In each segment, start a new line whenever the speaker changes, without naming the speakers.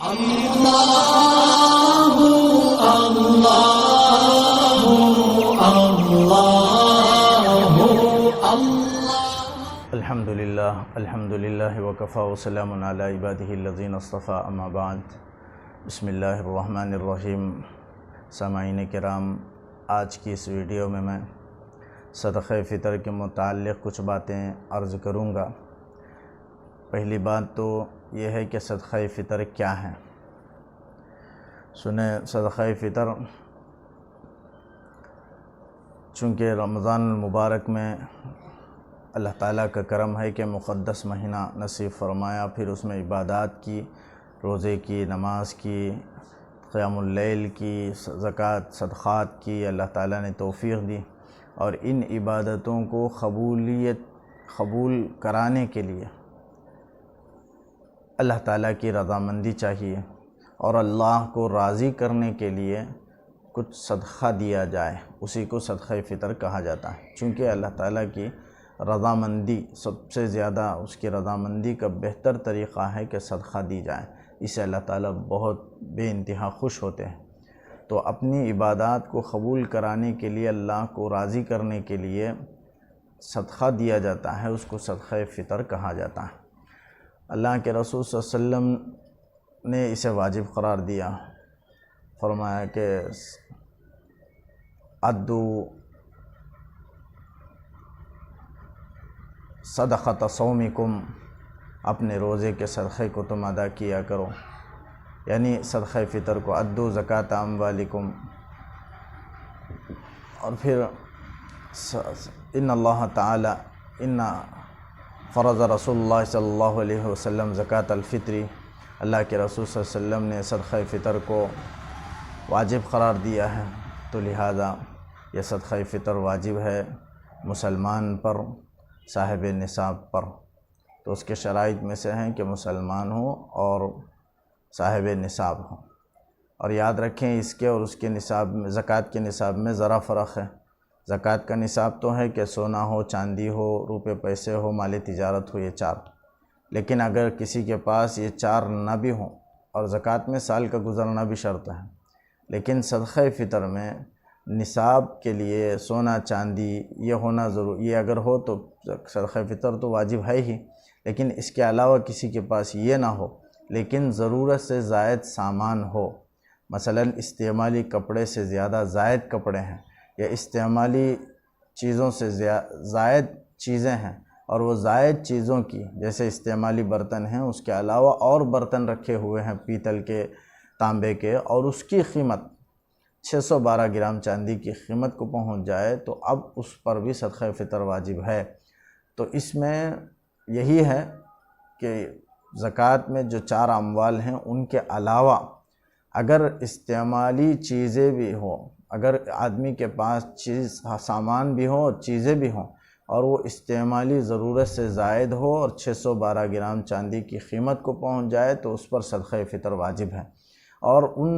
اللہ اللہ اللہ اللہ
الحمدللہ وکفی وسلام علی عبادہ الذین اصطفی اما بعد بسم اللہ الرحمن الرحیم۔ سامعین کرام، آج کی اس ویڈیو میں صدقہ فطر کے متعلق کچھ باتیں عرض کروں گا۔ پہلی بات تو یہ ہے کہ صدقہ فطر کیا ہے۔ سنیں، صدقہ فطر چونکہ رمضان المبارک میں اللہ تعالیٰ کا کرم ہے کہ مقدس مہینہ نصیب فرمایا، پھر اس میں عبادات کی، روزے کی، نماز کی، قیام اللیل کی، زکوٰۃ، صدقات کی اللہ تعالیٰ نے توفیق دی، اور ان عبادتوں کو قبول کرانے کے لیے اللہ تعالیٰ کی رضامندی چاہیے، اور اللہ کو راضی کرنے کے لیے کچھ صدقہ دیا جائے، اسی کو صدقہ فطر کہا جاتا ہے۔ چونکہ اللہ تعالیٰ کی رضامندی سب سے زیادہ، اس کی رضامندی کا بہتر طریقہ ہے کہ صدقہ دی جائے، اس سے اللہ تعالیٰ بہت بے انتہا خوش ہوتے ہیں۔ تو اپنی عبادات کو قبول کرانے کے لیے، اللہ کو راضی کرنے کے لیے صدقہ دیا جاتا ہے، اس کو صدقہ فطر کہا جاتا ہے۔ اللہ کے رسول صلی اللہ علیہ وسلم نے اسے واجب قرار دیا، فرمایا کہ ادو صدقۃ صومکم، اپنے روزے کے صدقے کو تم ادا کیا کرو، یعنی صدقہ فطر کو ادو زکوٰۃ اموالکم۔ اور پھر ان اللہ تعالی فرض رسول اللہ صلی اللہ علیہ وسلم زکوٰۃ الفطری، اللہ کے رسول صلی اللہ علیہ وسلم نے صدقہ فطر کو واجب قرار دیا ہے، تو لہذا یہ صدقہ فطر واجب ہے مسلمان پر، صاحب نصاب پر۔ تو اس کے شرائط میں سے ہیں کہ مسلمان ہو اور صاحب نصاب ہو۔ اور یاد رکھیں، اس کے اور اس کے نصاب میں، زکوٰۃ کے نصاب میں ذرا فرق ہے۔ زکوٰۃ کا نصاب تو ہے کہ سونا ہو، چاندی ہو، روپے پیسے ہو، مالی تجارت ہو، یہ چار۔ لیکن اگر کسی کے پاس یہ چار نہ بھی ہوں، اور زکوٰۃ میں سال کا گزرنا بھی شرط ہے، لیکن صدقہ فطر میں نصاب کے لیے سونا چاندی یہ ہونا ضروری، یہ اگر ہو تو صدقہ فطر تو واجب ہے ہی، لیکن اس کے علاوہ کسی کے پاس یہ نہ ہو، لیکن ضرورت سے زائد سامان ہو، مثلا استعمالی کپڑے سے زیادہ زائد کپڑے ہیں، یا استعمالی چیزوں سے زائد چیزیں ہیں، اور وہ زائد چیزوں کی، جیسے استعمالی برتن ہیں، اس کے علاوہ اور برتن رکھے ہوئے ہیں پیتل کے، تانبے کے، اور اس کی قیمت 612 گرام چاندی کی قیمت کو پہنچ جائے، تو اب اس پر بھی صدقہ فطر واجب ہے۔ تو اس میں یہی ہے کہ زکوٰۃ میں جو چار اموال ہیں، ان کے علاوہ اگر استعمالی چیزیں بھی ہوں، اگر آدمی کے پاس سامان بھی ہو، چیزیں بھی ہوں، اور وہ استعمالی ضرورت سے زائد ہو اور 612 گرام چاندی کی قیمت کو پہنچ جائے، تو اس پر صدقہ فطر واجب ہے۔ اور ان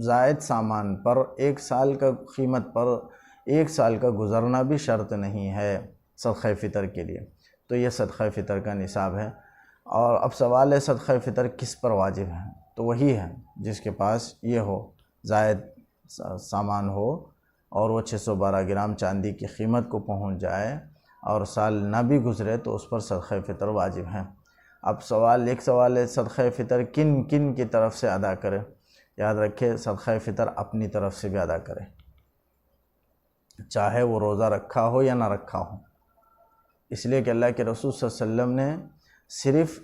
زائد سامان پر ایک سال کا قیمت پر ایک سال کا گزرنا بھی شرط نہیں ہے صدقہ فطر کے لیے۔ تو یہ صدقہ فطر کا نصاب ہے۔ اور اب سوال ہے صدقہ فطر کس پر واجب ہے؟ تو وہی ہے جس کے پاس یہ ہو، زائد سامان ہو، اور وہ 612 گرام چاندی کی قیمت کو پہنچ جائے اور سال نہ بھی گزرے، تو اس پر صدقہ فطر واجب ہے۔ اب ایک سوال ہے، صدقہ فطر کن کن کی طرف سے ادا کرے؟ یاد رکھے، صدقہ فطر اپنی طرف سے بھی ادا کرے، چاہے وہ روزہ رکھا ہو یا نہ رکھا ہو، اس لیے کہ اللہ کے رسول صلی اللہ علیہ وسلم نے صرف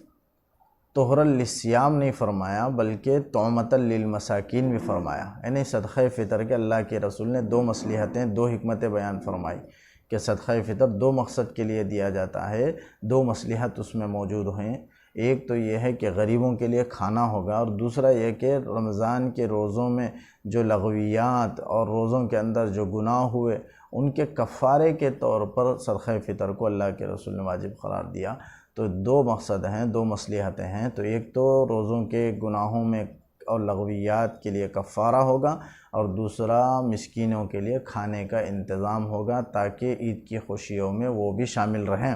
طہرا للصیام نہیں فرمایا، بلکہ طعمۃ للمساکین بھی فرمایا۔ یعنی صدقہ فطر کے اللہ کے رسول نے دو مصلحتیں، دو حکمتیں بیان فرمائی کہ صدقہ فطر دو مقصد کے لیے دیا جاتا ہے، دو مصلحت اس میں موجود ہیں۔ ایک تو یہ ہے کہ غریبوں کے لیے کھانا ہوگا، اور دوسرا یہ کہ رمضان کے روزوں میں جو لغویات اور روزوں کے اندر جو گناہ ہوئے، ان کے کفارے کے طور پر صدقہ فطر کو اللہ کے رسول نے واجب قرار دیا۔ تو دو مقصد ہیں، دو مصلحتیں ہیں، تو ایک تو روزوں کے گناہوں میں اور لغویات کے لیے کفارہ ہوگا، اور دوسرا مسکینوں کے لیے کھانے کا انتظام ہوگا، تاکہ عید کی خوشیوں میں وہ بھی شامل رہیں۔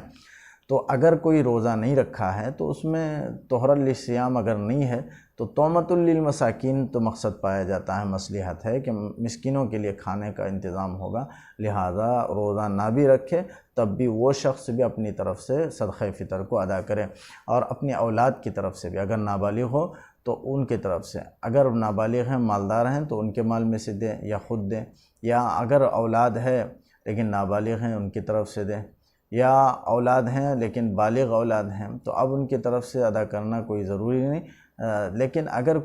تو اگر کوئی روزہ نہیں رکھا ہے تو اس میں طہر للصیام اگر نہیں ہے تو تومۃ للمساکین تو مقصد پایا جاتا ہے، مصلحت ہے کہ مسکینوں کے لیے کھانے کا انتظام ہوگا، لہٰذا روزہ نہ بھی رکھے تب بھی وہ شخص بھی اپنی طرف سے صدقہ فطر کو ادا کرے، اور اپنی اولاد کی طرف سے بھی، اگر نابالغ ہو تو ان کی طرف سے، اگر نابالغ ہیں مالدار ہیں تو ان کے مال میں سے دیں یا خود دیں، یا اگر اولاد ہے لیکن نابالغ ہیں ان کی طرف سے دیں، یا اولاد ہیں لیکن بالغ اولاد ہیں تو اب ان کی طرف سے ادا کرنا کوئی ضروری نہیں، لیکن اگر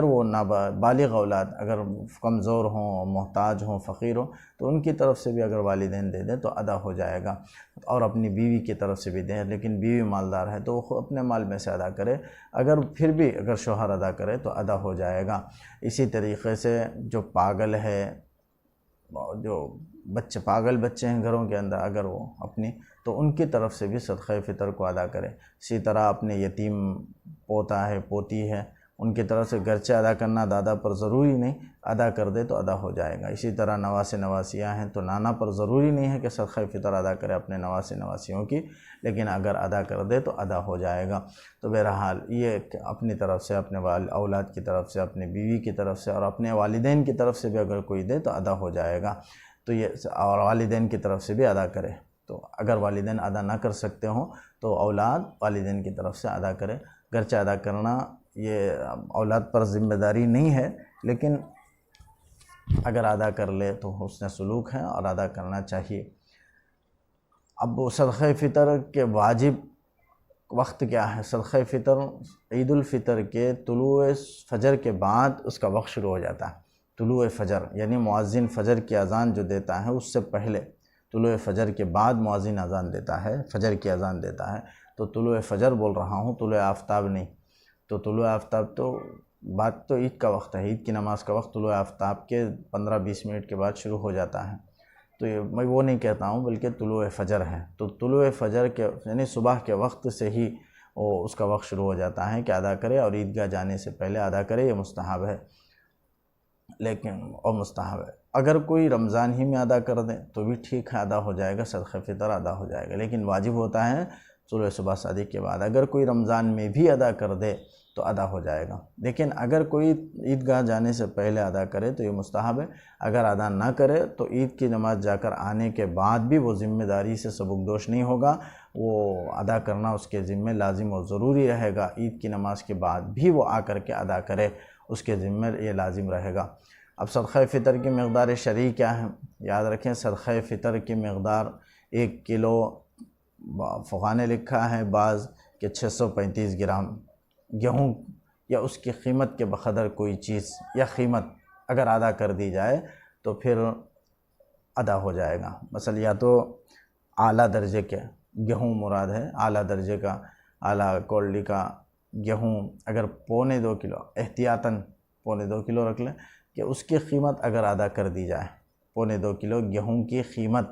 وہ بالغ اولاد اگر کمزور ہوں، محتاج ہوں، فقیر ہوں تو ان کی طرف سے بھی اگر والدین دے دیں تو ادا ہو جائے گا، اور اپنی بیوی کی طرف سے بھی دیں، لیکن بیوی مالدار ہے تو وہ اپنے مال میں سے ادا کرے، اگر پھر بھی اگر شوہر ادا کرے تو ادا ہو جائے گا۔ اسی طریقے سے جو پاگل ہے، جو پاگل بچے ہیں گھروں کے اندر، اگر وہ اپنی تو ان کی طرف سے بھی صدقہ فطر کو ادا کرے۔ اسی طرح اپنے یتیم پوتا ہے، پوتی ہے، ان کی طرف سے گرچہ ادا کرنا دادا پر ضروری نہیں، ادا کر دے تو ادا ہو جائے گا۔ اسی طرح نواسے نواسیاں ہیں تو نانا پر ضروری نہیں ہے کہ صدقہ فطر ادا کرے اپنے نواسے نواسیوں کی، لیکن اگر ادا کر دے تو ادا ہو جائے گا۔ تو بہرحال یہ اپنی طرف سے، اپنے اولاد کی طرف سے، اپنی بیوی کی طرف سے اور اپنے والدین کی طرف سے بھی اگر کوئی دے تو ادا ہو جائے گا۔ تو یہ اور والدین کی طرف سے بھی ادا کرے، تو اگر والدین ادا نہ کر سکتے ہوں تو اولاد والدین کی طرف سے ادا کرے، گرچہ ادا کرنا یہ اولاد پر ذمہ داری نہیں ہے، لیکن اگر ادا کر لے تو حسن سلوک ہے اور ادا کرنا چاہیے۔ اب صدقہ فطر کے واجب وقت کیا ہے؟ صدقہ فطر عید الفطر کے طلوع فجر کے بعد اس کا وقت شروع ہو جاتا ہے۔ طلوع فجر یعنی مؤذن فجر کی اذان جو دیتا ہے اس سے پہلے، طلوع فجر کے بعد مؤذن اذان دیتا ہے، فجر کی اذان دیتا ہے، تو طلوع فجر بول رہا ہوں، طلوع آفتاب نہیں۔ تو طلوع آفتاب تو بات تو عید کا وقت ہے، عید کی نماز کا وقت طلوع آفتاب کے 15-20 منٹ کے بعد شروع ہو جاتا ہے، تو میں وہ نہیں کہتا ہوں بلکہ طلوع فجر ہے۔ تو طلوع فجر کے یعنی صبح کے وقت سے ہی اس کا وقت شروع ہو جاتا ہے کہ ادا کرے، اور عیدگاہ جانے سے پہلے ادا کرے، یہ مستحب ہے، مستحب ہے۔ اگر کوئی رمضان ہی میں ادا کر دیں تو بھی ٹھیک ہے، ادا ہو جائے گا، صدقہ فطر ادا ہو جائے گا، لیکن واجب ہوتا ہے طلوع صبح صادق کے بعد۔ اگر کوئی رمضان میں بھی ادا کر دے تو ادا ہو جائے گا، لیکن اگر کوئی عیدگاہ جانے سے پہلے ادا کرے تو یہ مستحب ہے۔ اگر ادا نہ کرے تو عید کی نماز جا کر آنے کے بعد بھی وہ ذمہ داری سے سبکدوش نہیں ہوگا، وہ ادا کرنا اس کے ذمہ لازم و ضروری رہے گا۔ عید کی نماز کے بعد بھی وہ آ کر کے ادا کرے، اس کے ذمہ یہ لازم رہے گا۔ اب صدقہ فطر کی مقدار شرعی کیا ہے؟ یاد رکھیں، صدقہ فطر کی مقدار 1 کلو، فقہا نے لکھا ہے بعض کہ 635 گرام گیہوں یا اس کی قیمت کے بقدر کوئی چیز یا قیمت اگر ادا کر دی جائے تو پھر ادا ہو جائے گا۔ مثلا یا تو اعلیٰ درجے کے گیہوں مراد ہے، اعلیٰ درجے کا، اعلیٰ کوالٹی کا گیہوں اگر 2.25 کلو، احتیاطاً 2.25 کلو رکھ لیں کہ اس کی قیمت اگر ادا کر دی جائے، 2.25 کلو گیہوں کی قیمت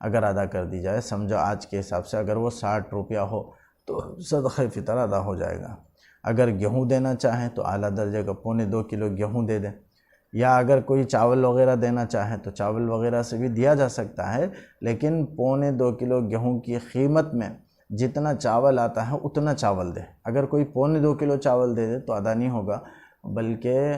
اگر ادا کر دی جائے، سمجھو آج کے حساب سے اگر وہ 60 روپیہ ہو تو صدقہ فطر ادا ہو جائے گا۔ اگر گیہوں دینا چاہیں تو اعلیٰ درجے کا 2.25 کلو گیہوں دے دیں، یا اگر کوئی چاول وغیرہ دینا چاہیں تو چاول وغیرہ سے بھی دیا جا سکتا ہے، لیکن 2.25 کلو گیہوں کی قیمت میں جتنا چاول آتا ہے اتنا چاول دے۔ اگر کوئی 2.25 کلو چاول دے دے تو ادا نہیں ہوگا، بلکہ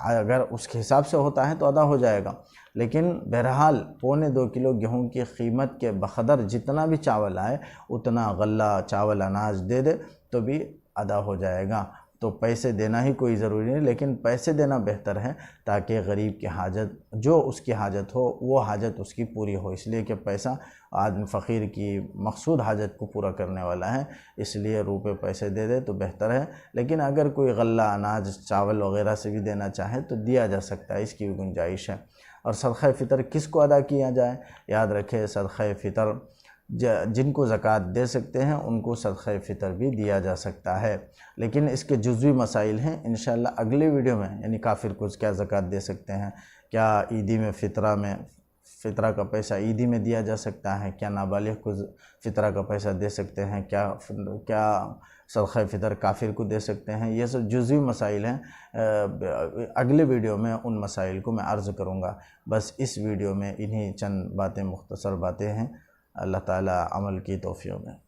اگر اس کے حساب سے ہوتا ہے تو ادا ہو جائے گا، لیکن بہرحال 2.25 کلو گیہوں کی قیمت کے بقدر جتنا بھی چاول آئے اتنا غلہ چاول اناج دے دے تو بھی ادا ہو جائے گا۔ تو پیسے دینا ہی کوئی ضروری نہیں، لیکن پیسے دینا بہتر ہے تاکہ غریب کی حاجت، جو اس کی حاجت ہو وہ حاجت اس کی پوری ہو، اس لیے کہ پیسہ آدمی فقیر کی مقصود حاجت کو پورا کرنے والا ہے، اس لیے روپے پیسے دے دے تو بہتر ہے۔ لیکن اگر کوئی غلہ اناج چاول وغیرہ سے بھی دینا چاہے تو دیا جا سکتا ہے، اس کی بھی گنجائش ہے۔ اور صدقہ فطر کس کو ادا کیا جائے؟ یاد رکھے، صدقہ فطر جن کو زکوٰۃ دے سکتے ہیں ان کو صدقہ فطر بھی دیا جا سکتا ہے، لیکن اس کے جزوی مسائل ہیں، انشاءاللہ اگلے ویڈیو میں، یعنی کافر کو کیا زکوٰۃ دے سکتے ہیں، کیا عیدی میں فطرہ کا پیسہ عیدی میں دیا جا سکتا ہے، کیا نابالغ کو فطرہ کا پیسہ دے سکتے ہیں، کیا صدقہ فطر کافر کو دے سکتے ہیں، یہ سب جزوی مسائل ہیں۔ اگلے ویڈیو میں ان مسائل کو میں عرض کروں گا، بس اس ویڈیو میں انہی چند باتیں، مختصر باتیں ہیں۔ اللہ تعالیٰ عمل کی توفیق دے۔